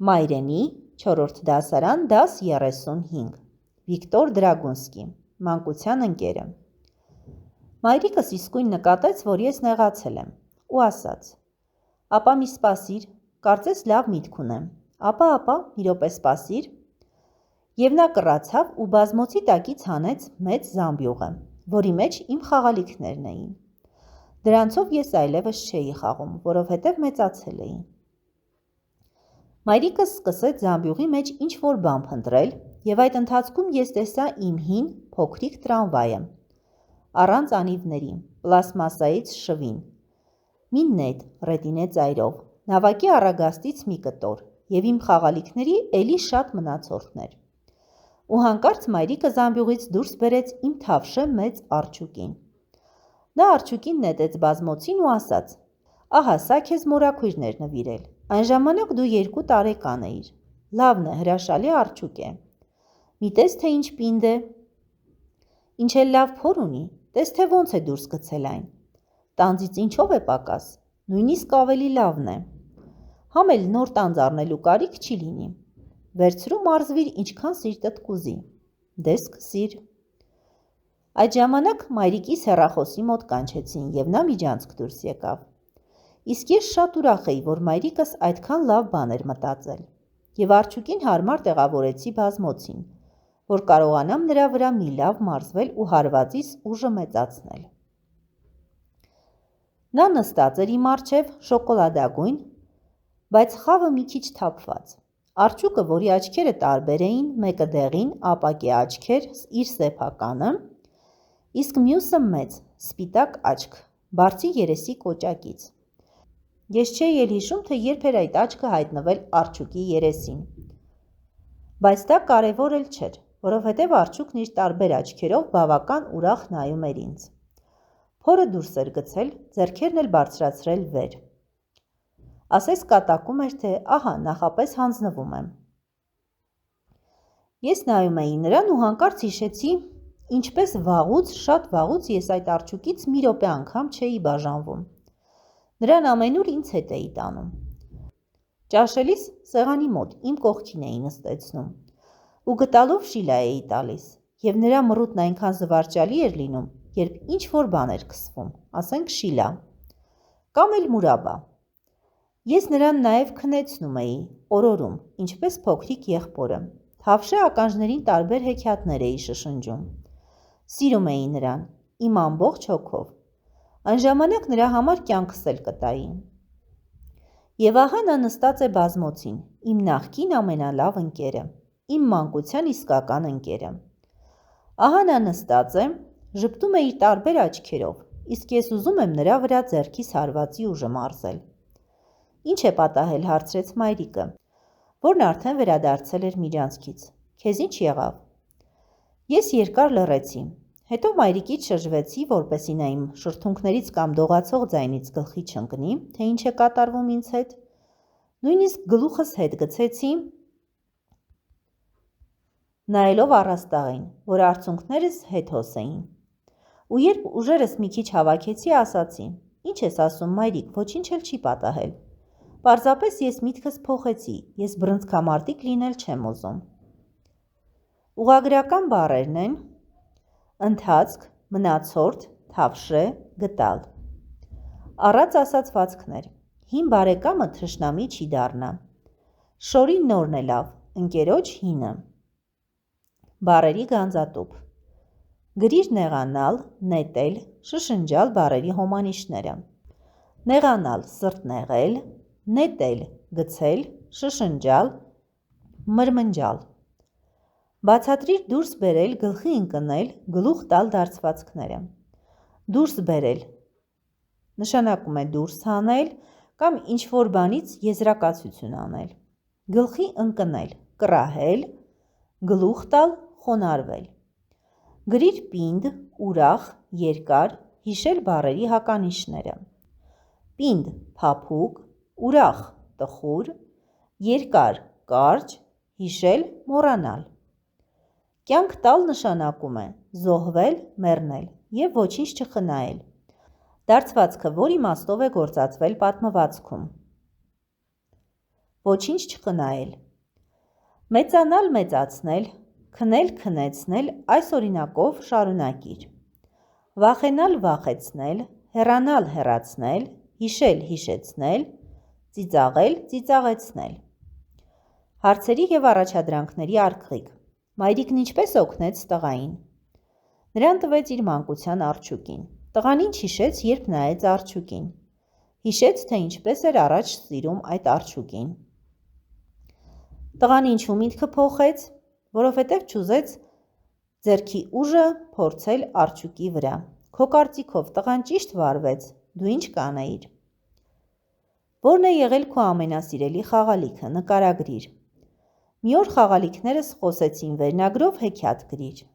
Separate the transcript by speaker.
Speaker 1: Մայրենի, 4-րդ դասարան, դաս 35, Վիկտոր Դրագունսկի, մանկության ընկերը։ Մայրիկս իսկույն նկատեց, որ ես նեղացել եմ, ու ասաց. «Ապա մի սպասիր, կարծես լավ միտք ունեմ, ապա, մի րոպե սպասիր»։ Եվ նա կռացավ ու բազմոցի տակից հանեց մեծ զամբյուղը, որի մեջ իմ խաղալիքներն էին։ Դրանցով ես այլևս չէի խաղում, որովհետև մեծացել էի։ Մայրիկս սկսեց զամբյուղի մեջ ինչ-որ բան փնտրել, և այդ ընթացքում ես տեսա իմ հին, փոքրիկ տրամվայը, առանց անիվների, պլաստմասսայից շվին, մի նետ ռետինե ծայրով, նավակի առագաստից մի կտոր և իմ խաղալիքների էլի շատ մնացորդներ։ Ու հանկարծ մայրիկը զամբյուղից դուրս բերեց իմ թավշե մեծ արջուկին։ Նա արջուկին նետեց բազմոցին ու ասաց. «Ահա սա քեզ մորաքույրն էր նվիրել, այն ժամանակ դու 2 տարեկան էիր, լավն է, հրաշալի արջուկ է, մի տես թե ինչ պինդ է, ինչ էլ լավ փոր ունի, տես թե ոնց է դուրս գցել այն, տանձից ինչով է պակաս, նույնիսկ ավելի լավն է, համ էլ նոր տանձ առնելու կարիք չի լինի, վերցրու մարզվիր ինչքան սիրտդ կուզի, դե սկսիր»։ Այդ ժամանակ մայրիկիս հեռախոսի մոտ կանչեցին և նա միջանցք դուրս եկավ։ Իսկ ես շատ ուրախ էի, որ մայրիկս այդքան լավ բան էր մտածել, և արջուկին հարմար տեղավորեցի բազմոցին, որ կարողանամ նրա վրա մի լավ մարզվել ու հարվածիս ուժը մեծացնել։ Նա նստած էր իմ առջև շոկոլադագույն, բայց խավը մի քիչ թափված։ Արջուկը, որի աչքերը տարբեր էին, մեկը դեղին, ապակե աչքեր, իր սեփականը, իսկ մյուսը մեծ, սպիտակ աչք, բարձի երեսի կոճակից։ Ես չէի էլ հիշում, թե երբ էր այդ աչքը հայտնվել արջուկի երեսին։ Բայց դա կարևոր էլ չէր, որովհետև արջուկն իր տարբեր աչքերով բավական ուրախ նայում էր ինձ։ Փորը դուրս էր գցել, ձեռքերն էլ բարձրացրել վեր։ Ասես կատակում էր, թե ահա նախապես հանձնվում եմ։ Ես նայում էի նրան ու հանկարծ հիշեցի, ինչպես վաղուց, շատ վաղուց ես այդ արջուկից մի րոպե անգամ չէի բաժանվում։ Նրան ամենուր ինձ հետ էի տանում։ Ճաշելիս սեղանի մոտ իմ կողքին էի նստեցնում ու գտալով շիլա էի տալիս, և նրա մռութն այնքան զվարճալի էր լինում, երբ ինչ-որ բան էր քսվում, ասենք շիլա, կամ էլ մուրաբա։ Ես նրան նաև քնեցնում էի, օրորում, ինչպես փոքրիկ եղբորը, թավշե ականջներին տարբեր հեքիաթներ էի շշնջում։ Սիրում էի նրան, իմ ամբողջ հոգով։ Այն ժամանակ նրա համար կյանքս էլ կտայի։ Եվ ահա նա նստած է բազմոցին, իմ նախկին ամենալավ ընկերը, իմ մանկության իսկական ընկերը։ Ահա նա նստած է, ժպտում է իր տարբեր աչքերով, իսկ ես ուզում եմ նրա վրա ձեռքիս հարվածի ուժը մարզել։ Ինչ է պատահել, հարցրեց մայրիկը, որն արդեն վերադարձել էր միջանցքից։ Քեզ ինչ եղավ։ Ես երկար լռեցի, հետո մայրիկից շրջվեցի, որպեսզի նա իմ շրթունքներից կամ դողացող ձայնից գլխի չընկնի, թե ինչ է կատարվում ինձ հետ։ Նույնիսկ գլուխս հետ գցեցի, նայելով առաստաղին, որ արցունքներս հետհոս էին։ Ու երբ ուժերս մի քիչ հավաքեցի, ասացի. «Ինչ ես ասում, մայրիկ, ոչինչ էլ չի պատահել։ Պարզապես ես միտքս փոխեցի, ես բռնցքամարտիկ լինել չեմ ուզում»։ Ուղղագրական բառերն են ընթացք, մնացորդ, թավշե, գտալ։ Առած ասացվածքներ. հին բարեկամը թշնամի չի դառնա, շորի նորն է լավ, ընկերոջ հինը։ Բառերի գանձատուփ։ Գրիր նեղանալ, նետել, շշնջալ բառերի հոմանիշները։ Նեղանալ, սրտ նեղել, նետել, գցել, շշնջալ, մրմնջալ։ Բացատրիր դուրս բերել, գլխի ընկնել, գլուխ տալ դարձվածքները։ Դուրս բերել նշանակում է դուրս հանել կամ ինչ-որ բանից եզրակացություն անել։ Գլխի ընկնել, կռահել, գլուխ տալ, խոնարհվել։ Գրիր պինդ, ուրախ, երկար, հիշել բառերի հականիշները։ Պինդ, փափուկ, ուրախ, տխուր, երկար, կարճ, հիշել, մոռանալ։ Կյանք տալ նշանակում է զոհվել, մեռնել և ոչինչ չխնայել։ Դարձվածքը որ իմաստով է գործածվել պատմվածքում։ ոչինչ չխնայել։ Մեծանալ, մեծացնել, քնել, քնեցնել, այս օրինակով շարունակիր։ Վախենալ, վախեցնել, հեռանալ, հեռացնել, հիշել, հիշեցնել, ծիծաղել, ծիծաղեցնել։ Հարցերի և առաջադրանքների արգղիկ։ Մայրիկն ինչպես օգնեց տղային։ Նրան տվեց իր մանկության արջուկին։ Տղան ինչ հիշեց, երբ նայեց արջուկին։ Հիշեց, թե ինչպես էր առաջ սիրում այդ արջուկին։ Տղան ինչու միտքը փոխեց, որովհետև չուզեց ձեռքի ուժը փորձել արջուկի վրա։ Քո կարծիքով տղան ճիշտ վարվեց, դու ինչ կանեիր։ Ո՞րն է եղել քո ամենասիրելի խաղալիքը, նկարագրիր։ Մի օր խաղալիքներս խոսեցին, վերնագրով հեքիաթ գրիր։